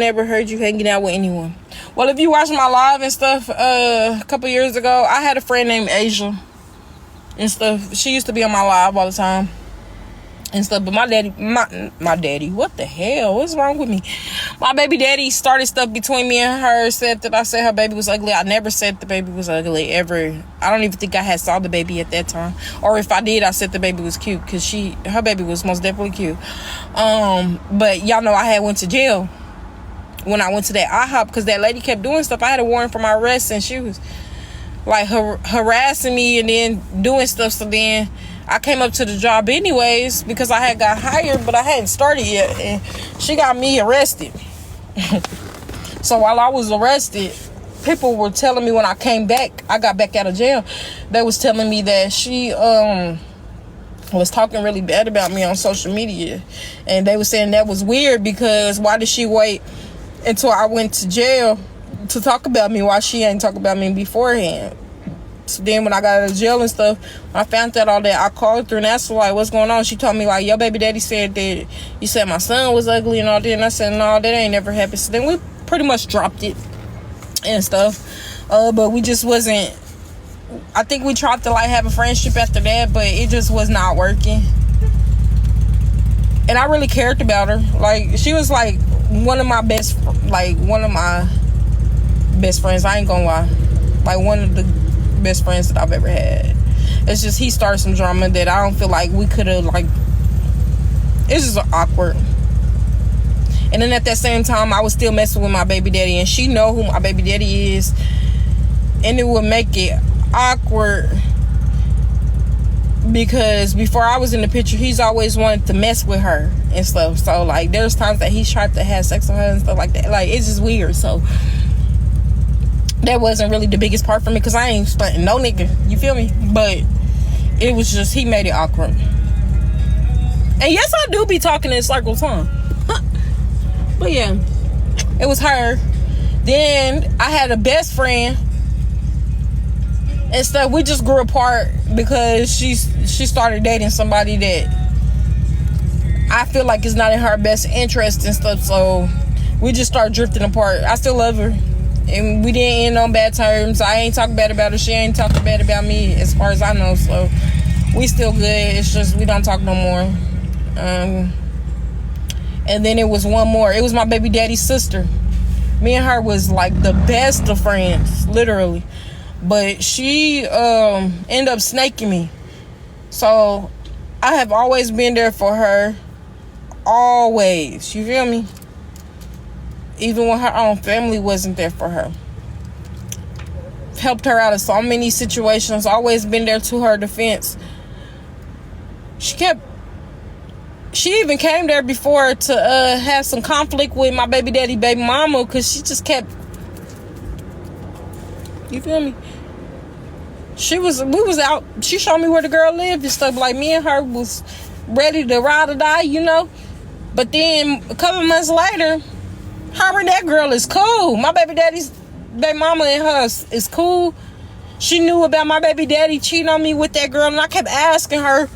never heard you hanging out with anyone. Well, if you watch my live and stuff, a couple years ago, I had a friend named Asia and stuff. She used to be on my live all the time and stuff. But my daddy, what the hell? What's wrong with me? My baby daddy started stuff between me and her. Said that I said her baby was ugly. I never said the baby was ugly ever. I don't even think I had saw the baby at that time, or if I did, I said the baby was cute because her baby was most definitely cute. But y'all know I had went to jail when I went to that IHOP because that lady kept doing stuff. I had a warrant for my arrest and she was like harassing me and then doing stuff. So then I came up to the job anyways because I had got hired, but I hadn't started yet, and she got me arrested. So while I was arrested, people were telling me when I came back, I got back out of jail, they was telling me that she was talking really bad about me on social media, and they were saying that was weird because why did she wait until I went to jail to talk about me while she ain't talk about me beforehand? So then when I got out of jail and stuff, I found out all that. I called her and asked her, like, what's going on? She told me, like, your baby daddy said that you said my son was ugly and all that. And I said, no, that ain't never happened. So then we pretty much dropped it and stuff. But we just wasn't, I think we tried to, like, have a friendship after that, but it just was not working. And I really cared about her. Like, she was, like, one of my best friends. I ain't gonna lie. Like, one of the best friends that I've ever had. It's just he started some drama that I don't feel like we could have, like, it's just awkward. And then at that same time, I was still messing with my baby daddy, and she know who my baby daddy is, and it would make it awkward because before I was in the picture, he's always wanted to mess with her and stuff. So, like, there's times that he's tried to have sex with her and stuff like that. Like, it's just weird. So that wasn't really the biggest part for me because I ain't stunting no nigga, you feel me? But it was just, he made it awkward. And yes, I do be talking in circles, huh? But yeah, it was her. Then I had a best friend and stuff. We just grew apart because she started dating somebody that I feel like is not in her best interest and stuff. So we just started drifting apart. I still love her, and we didn't end on bad terms. I ain't talking bad about her. She ain't talking bad about me as far as I know. So we still good. It's just we don't talk no more. And then it was one more. It was my baby daddy's sister. Me and her was like the best of friends, literally. But she ended up snaking me. So I have always been there for her. Always. You feel me? Even when her own family wasn't there for her. Helped her out of so many situations. Always been there to her defense. She even came there before to have some conflict with my baby daddy, baby mama, because she just kept, you feel me? We was out, she showed me where the girl lived and stuff. Like, me and her was ready to ride or die, you know? But then a couple months later, her and that girl is cool. My baby daddy's baby mama and her is cool. She knew about my baby daddy cheating on me with that girl, and I kept asking her,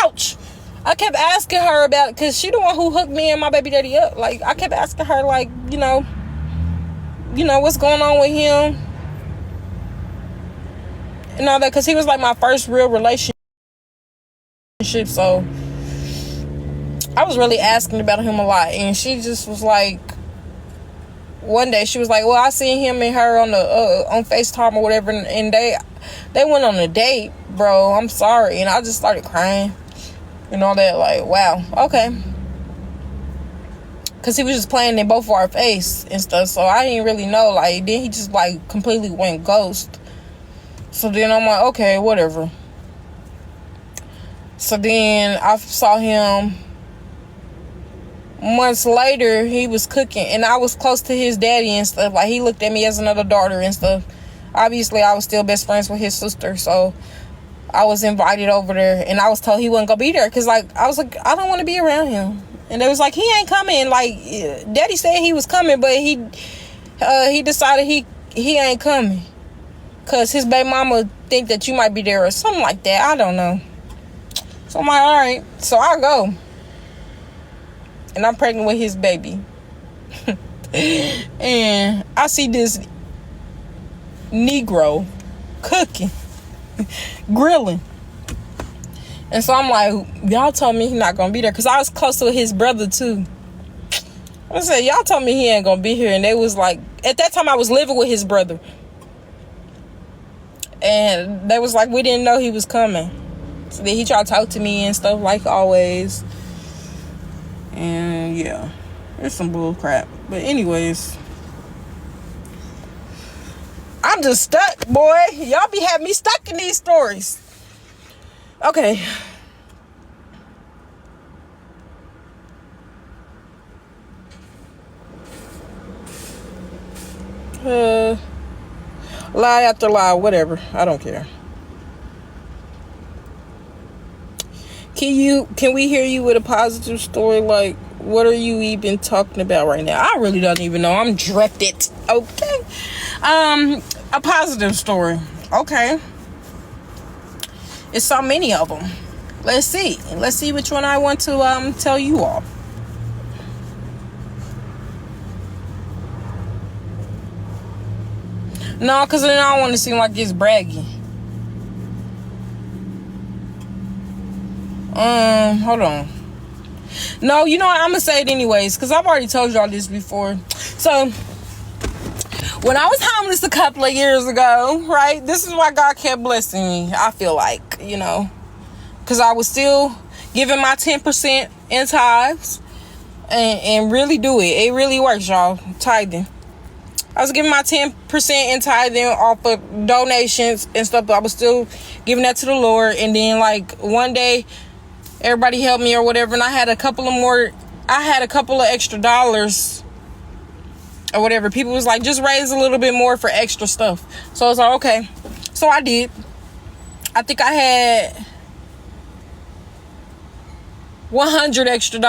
ouch! I kept asking her about it because she the one who hooked me and my baby daddy up. Like, I kept asking her, like, you know, what's going on with him and all that, because he was like my first real relationship. So I was really asking about him a lot, and she just was like, one day she was like, well, I seen him and her on the on FaceTime or whatever, and they went on a date, bro. I'm sorry. And I just started crying and all that. Like, wow, okay. Because he was just playing in both of our face and stuff, so I didn't really know. Like, then he just like completely went ghost. So then I'm like, okay, whatever. So then I saw him months later. He was cooking, and I was close to his daddy and stuff. Like, he looked at me as another daughter and stuff. Obviously, I was still best friends with his sister, so I was invited over there, and I was told he wasn't gonna be there because, like, I was like, I don't want to be around him. And they was like, he ain't coming. Like, daddy said he was coming, but he decided he ain't coming because his baby mama think that you might be there or something like that. I don't know. So I'm like, all right. So I go, and I'm pregnant with his baby. And I see this Negro cooking, grilling. And so I'm like, y'all told me he's not gonna be there, because I was close to his brother too. I said, y'all told me he ain't gonna be here. And they was like, at that time I was living with his brother, and they was like, we didn't know he was coming. So then he tried to talk to me and stuff like always. And yeah, it's some bull crap. But anyways, I'm just stuck, boy. Y'all be having me stuck in these stories. Okay. Lie after lie, whatever. I don't care. Can we hear you with a positive story? Like, what are you even talking about right now? I really don't even know. I'm drifted. Okay. A positive story. Okay. It's so many of them. Let's see which one I want to tell you all. No, because then I don't want to seem like it's bragging. Hold on. No, you know what? I'm going to say it anyways, because I've already told y'all this before. So, when I was homeless a couple of years ago, right? This is why God kept blessing me, I feel like, you know. Because I was still giving my 10% in tithes. And really do it. It really works, y'all. Tithing. I was giving my 10% in tithing off of donations and stuff, but I was still giving that to the Lord. And then, like, one day, everybody helped me or whatever, and I had a couple of extra dollars or whatever. People was like, just raise a little bit more for extra stuff. So I was like, okay. So I did. I think I had $100 extra.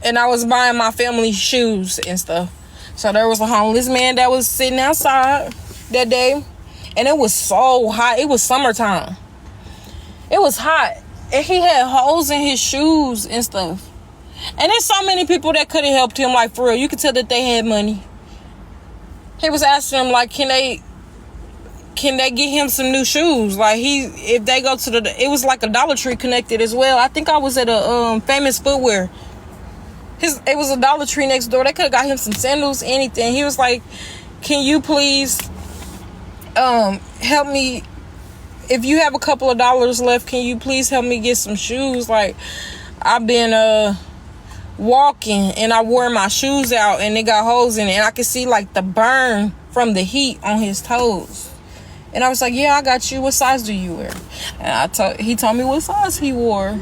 And I was buying my family shoes and stuff. So there was a homeless man that was sitting outside that day. And it was so hot. It was summertime. It was hot. And he had holes in his shoes and stuff. And there's so many people that could have helped him. Like, for real. You could tell that they had money. He was asking them, like, can they get him some new shoes? Like, if they go to it was like a Dollar Tree connected as well. I think I was at a Famous Footwear. It was a Dollar Tree next door. They could have got him some sandals, anything. He was like, can you please help me? If you have a couple of dollars left, can you please help me get some shoes? Like, I've been walking and I wore my shoes out and they got holes in it, and I could see like the burn from the heat on his toes. And I was like, yeah, I got you. What size do you wear? And he told me what size he wore.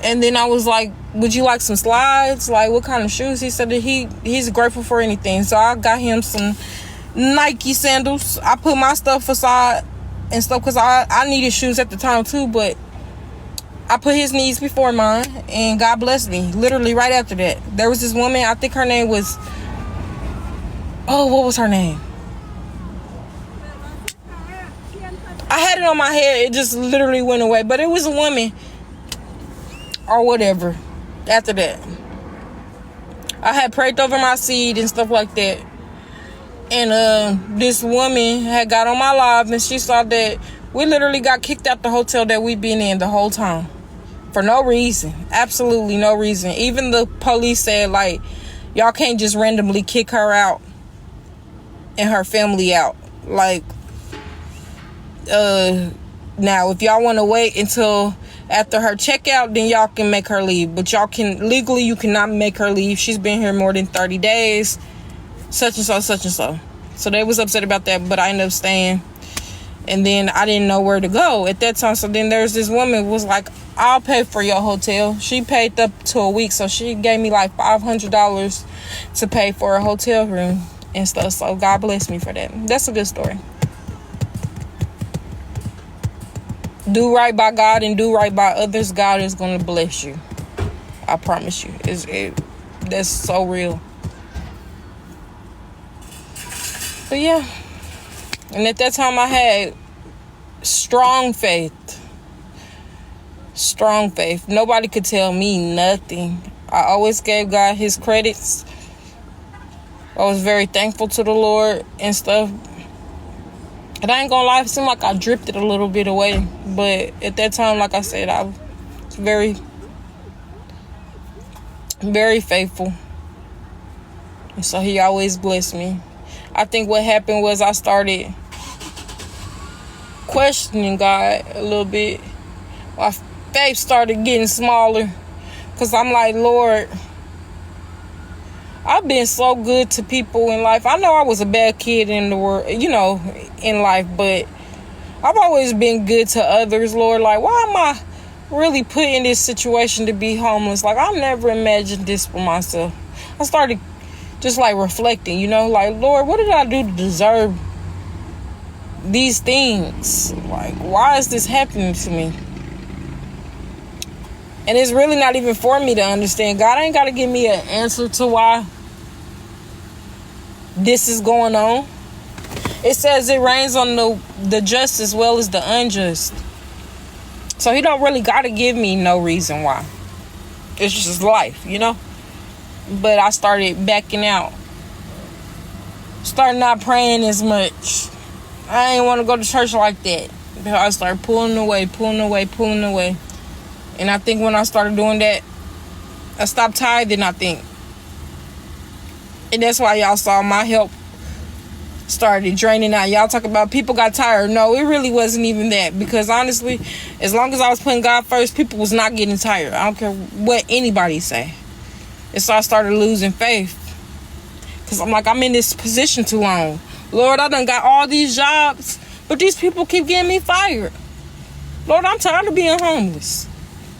And then I was like, would you like some slides? Like, what kind of shoes? He said that he's grateful for anything. So I got him some Nike sandals. I put my stuff aside and stuff because I needed shoes at the time too. But I put his needs before mine. And God blessed me. Literally right after that. There was this woman. I think her name was... Oh, what was her name? I had it on my head. It just literally went away. But it was a woman... or whatever. After that, I had prayed over my seed and stuff like that. And this woman had got on my live, and she saw that we literally got kicked out the hotel that we'd been in the whole time for no reason. Absolutely no reason. Even the police said, like, y'all can't just randomly kick her out and her family out. Like, now if y'all want to wait until after her checkout, then y'all can make her leave. But y'all can, legally, you cannot make her leave. She's been here more than 30 days. Such and so, such and so. So they was upset about that, but I ended up staying. And then I didn't know where to go at that time. So then there's this woman who was like, I'll pay for your hotel. She paid up to a week. So she gave me like $500 to pay for a hotel room and stuff. So God bless me for that. That's a good story. Do right by God and do right by others. God is going to bless you. I promise you. That's so real. But yeah. And at that time I had strong faith. Strong faith. Nobody could tell me nothing. I always gave God his credits. I was very thankful to the Lord and stuff. And I ain't gonna lie, it seemed like I drifted a little bit away. But at that time, like I said, I was very, very faithful. And so he always blessed me. I think what happened was I started questioning God a little bit. My faith started getting smaller. Because I'm like, Lord, I've been so good to people in life. I know I was a bad kid in the world, in life, but I've always been good to others, Lord. Like, why am I really put in this situation to be homeless? Like, I never imagined this for myself. I started just like reflecting, like, Lord, what did I do to deserve these things? Like, why is this happening to me? And it's really not even for me to understand. God ain't got to give me an answer to why this is going on. It says it rains on the just as well as the unjust. So he don't really got to give me no reason why. It's just life, But I started backing out. Started not praying as much. I ain't want to go to church like that. I started pulling away. And I think when I started doing that, I stopped tithing, I think. And that's why y'all saw my help started draining out. Y'all talk about people got tired. No, it really wasn't even that. Because honestly, as long as I was putting God first, people was not getting tired. I don't care what anybody say. And so I started losing faith. Because I'm like, I'm in this position too long. Lord, I done got all these jobs, but these people keep getting me fired. Lord, I'm tired of being homeless.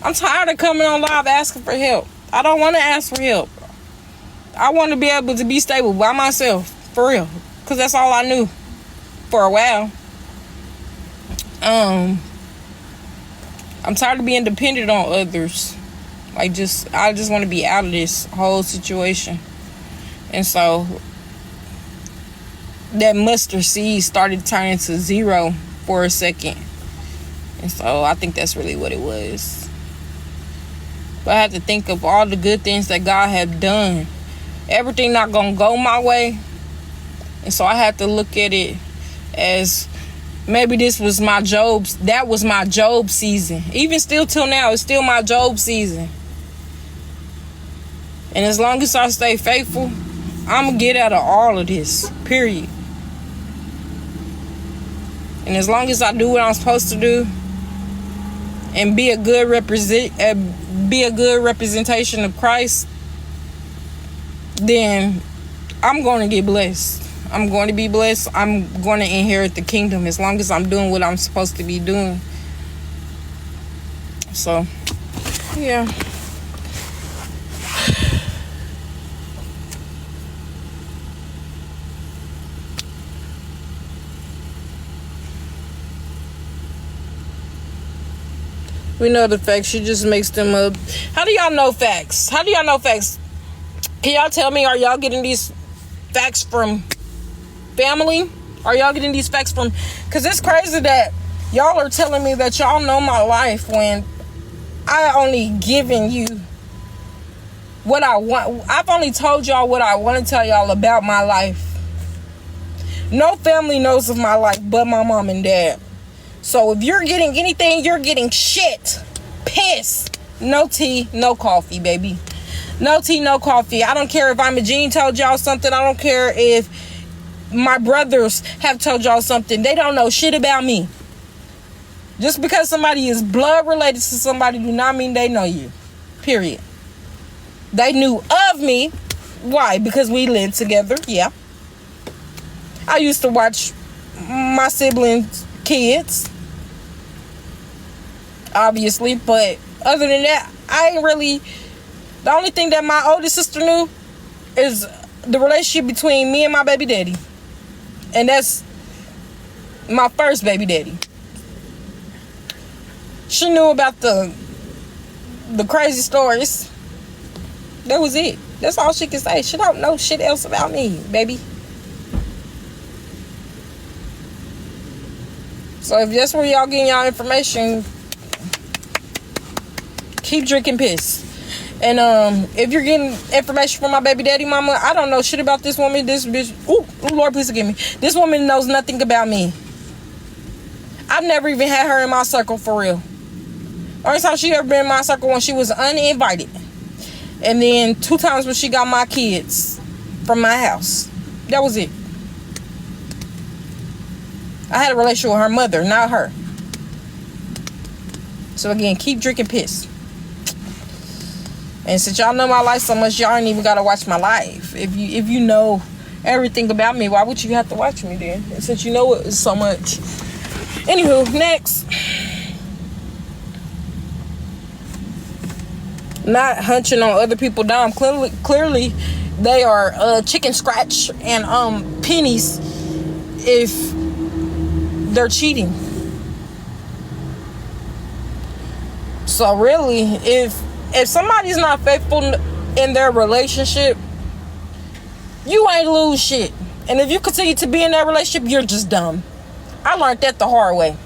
I'm tired of coming on live asking for help. I don't want to ask for help. I want to be able to be stable by myself, for real. Because that's all I knew for a while. I'm tired of being dependent on others. I just want to be out of this whole situation. And so that mustard seed started turning to zero for a second. And so I think that's really what it was. But I had to think of all the good things that God had done. Everything not gonna go my way. And so I had to look at it as maybe that was my Job season. Even still till now, it's still my Job season. And as long as I stay faithful, I'm gonna get out of all of this, period. And as long as I do what I'm supposed to do and be a good representation of Christ, then I'm going to get blessed. I'm going to be blessed. I'm going to inherit the kingdom as long as I'm doing what I'm supposed to be doing. So, yeah. We know the facts. She just makes them up. How do y'all know facts? Can y'all tell me, are y'all getting these facts from family? Are y'all getting these facts from... Because it's crazy that y'all are telling me that y'all know my life when I only given you what I want. I've only told y'all what I want to tell y'all about my life. No family knows of my life but my mom and dad. So if you're getting anything, you're getting shit. Piss. No tea, no coffee, baby. No tea, no coffee. I don't care if I'm a Gene told y'all something. I don't care if my brothers have told y'all something. They don't know shit about me. Just because somebody is blood related to somebody do not mean they know you. Period. They knew of me. Why? Because we lived together. Yeah. I used to watch my siblings' kids. Obviously. But other than that, I ain't really... The only thing that my oldest sister knew is the relationship between me and my baby daddy. And that's my first baby daddy. She knew about the crazy stories. That was it. That's all she can say. She don't know shit else about me, baby. So if that's where y'all getting y'all information, keep drinking piss. And if you're getting information from my baby daddy mama, I don't know shit about this woman. This bitch, ooh, Lord, please forgive me. This woman knows nothing about me. I've never even had her in my circle for real. Only time she ever been in my circle when she was uninvited. And then 2 times when she got my kids from my house. That was it. I had a relationship with her mother, not her. So again, keep drinking piss. And since y'all know my life so much, y'all ain't even gotta watch my life. If you know everything about me, why would you have to watch me then? And since you know it so much. Anywho, next. Not hunching on other people down. Clearly they are chicken scratch and pennies if they're cheating. So really, if somebody's not faithful in their relationship, you ain't lose shit. And if you continue to be in that relationship, you're just dumb. I learned that the hard way.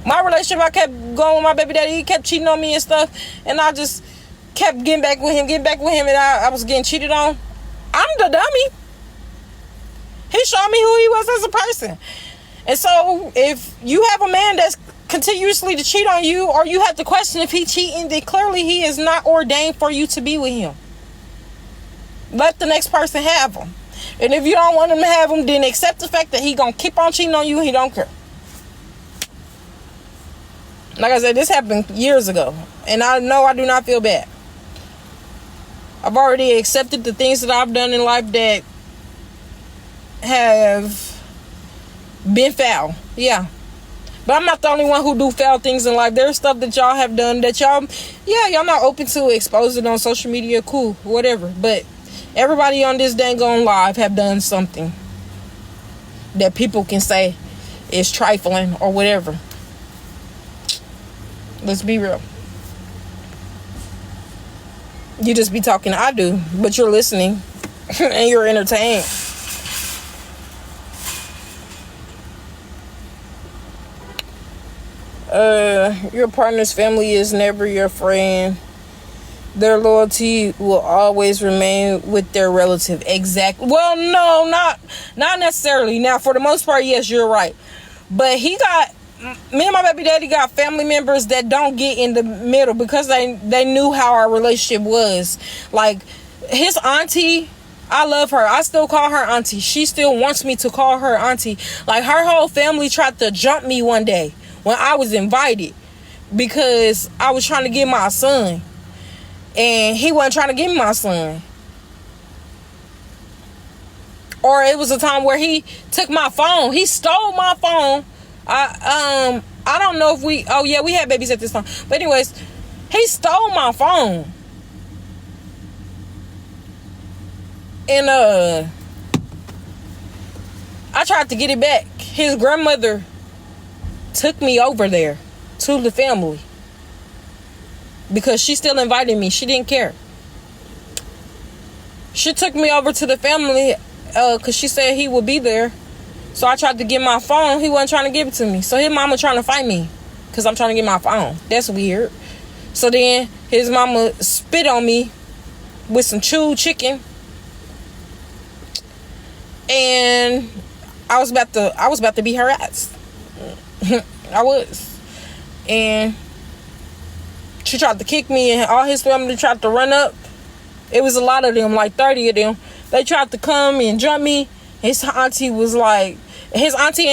My relationship, I kept going with my baby daddy. He kept cheating on me and stuff. And I just kept getting back with him. And I was getting cheated on. I'm the dummy. He showed me who he was as a person. And so if you have a man that's continuously to cheat on you, or you have to question if he cheating, then clearly he is not ordained for you to be with him. Let the next person have him. And if you don't want him to have him, then accept the fact that he gonna keep on cheating on you and he don't care. Like I said, this happened years ago, and I know I do not feel bad. I've already accepted the things that I've done in life that have been foul. Yeah. But I'm not the only one who do foul things in life. There's stuff that y'all have done that y'all not open to expose it on social media. Cool, whatever. But everybody on this dang on live have done something that people can say is trifling or whatever. Let's be real. You just be talking, I do, but you're listening and you're entertained. Your partner's family is never your friend. Their loyalty will always remain with their relative. Exactly. Well, no, not necessarily. Now, for the most part, yes, you're right. But me and my baby daddy got family members that don't get in the middle because they knew how our relationship was. Like his auntie, I love her. I still call her auntie. She still wants me to call her auntie. Like her whole family tried to jump me one day when I was invited because I was trying to get my son. And he wasn't trying to give me my son. Or it was a time where he took my phone. He stole my phone. I don't know if we had babies at this time. But anyways, he stole my phone. And I tried to get it back. His grandmother took me over there to the family because she still invited me. She didn't care. She took me over to the family because she said he would be there. So I tried to get my phone. He wasn't trying to give it to me. So his mama trying to fight me because I'm trying to get my phone. That's weird. So then his mama spit on me with some chewed chicken. And I was about to beat her ass. I was. And she tried to kick me, and all his family tried to run up. It was a lot of them, like 30 of them. They tried to come and jump me. His auntie and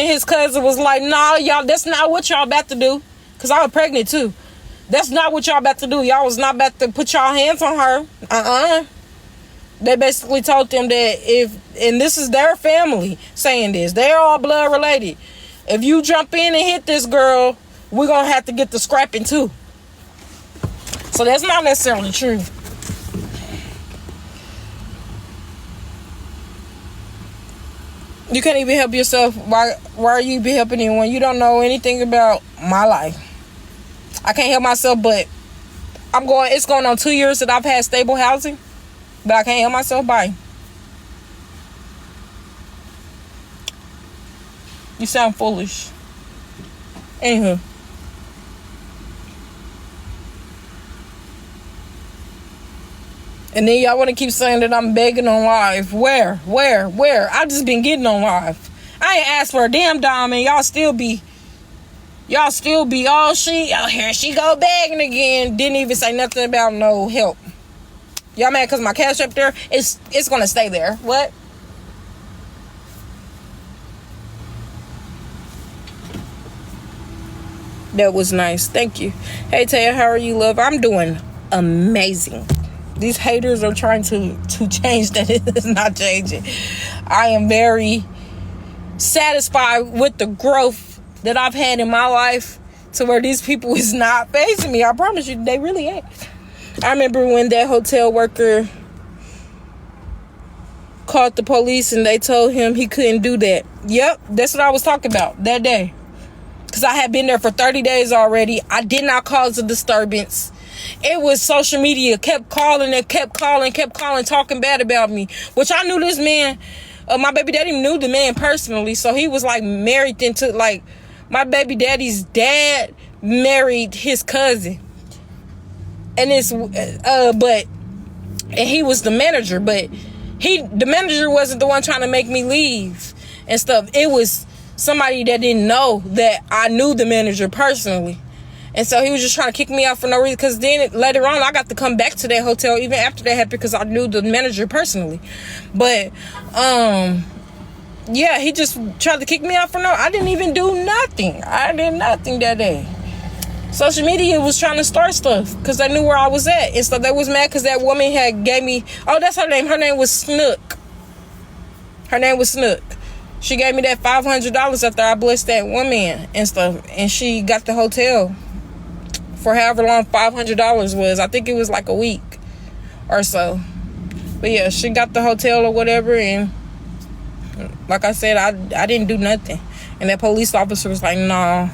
his cousin was like, nah, y'all, that's not what y'all about to do. Because I was pregnant too. That's not what y'all about to do. Y'all was not about to put y'all hands on her. They basically told them that and this is their family saying this, they're all blood related. If you jump in and hit this girl, we're going to have to get the scrapping too. So that's not necessarily true. You can't even help yourself. Why are you be helping anyone? You don't know anything about my life. I can't help myself, but it's going on 2 years that I've had stable housing, but I can't help myself. Bye. You sound foolish. Anywho. And then y'all want to keep saying that I'm begging on live. Where? I just been getting on live. I ain't asked for a damn dime, and y'all still be, oh, here she go begging again. Didn't even say nothing about no help. Y'all mad because my cash up there? It's gonna stay there. What? That was nice. Thank you. Hey, Taya, how are you, love? I'm doing amazing. These haters are trying to change that. It is not changing. I am very satisfied with the growth that I've had in my life to where these people is not facing me. I promise you, they really ain't. I remember when that hotel worker called the police and they told him he couldn't do that. Yep, that's what I was talking about that day. Because I had been there for 30 days already. I did not cause a disturbance. It was social media. Kept calling, talking bad about me. Which I knew this man, my baby daddy knew the man personally. So he was like married into, like, my baby daddy's dad married his cousin. And and he was the manager. But the manager wasn't the one trying to make me leave and stuff. It was somebody that didn't know that I knew the manager personally. And so he was just trying to kick me out for no reason. Because then later on, I got to come back to that hotel even after that happened because I knew the manager personally. But, yeah, he just tried to kick me out for no... I didn't even do nothing. I did nothing that day. Social media was trying to start stuff because they knew where I was at. And so they was mad because that woman had gave me... Oh, that's her name. Her name was Snook. She gave me that $500 after I blessed that woman and stuff. And she got the hotel for however long $500 was. I think it was like a week or so. But yeah, she got the hotel or whatever. And like I said, I didn't do nothing. And that police officer was like, nah.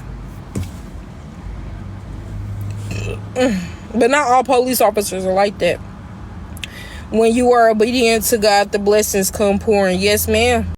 But not all police officers are like that. When you are obedient to God, the blessings come pouring. Yes, ma'am.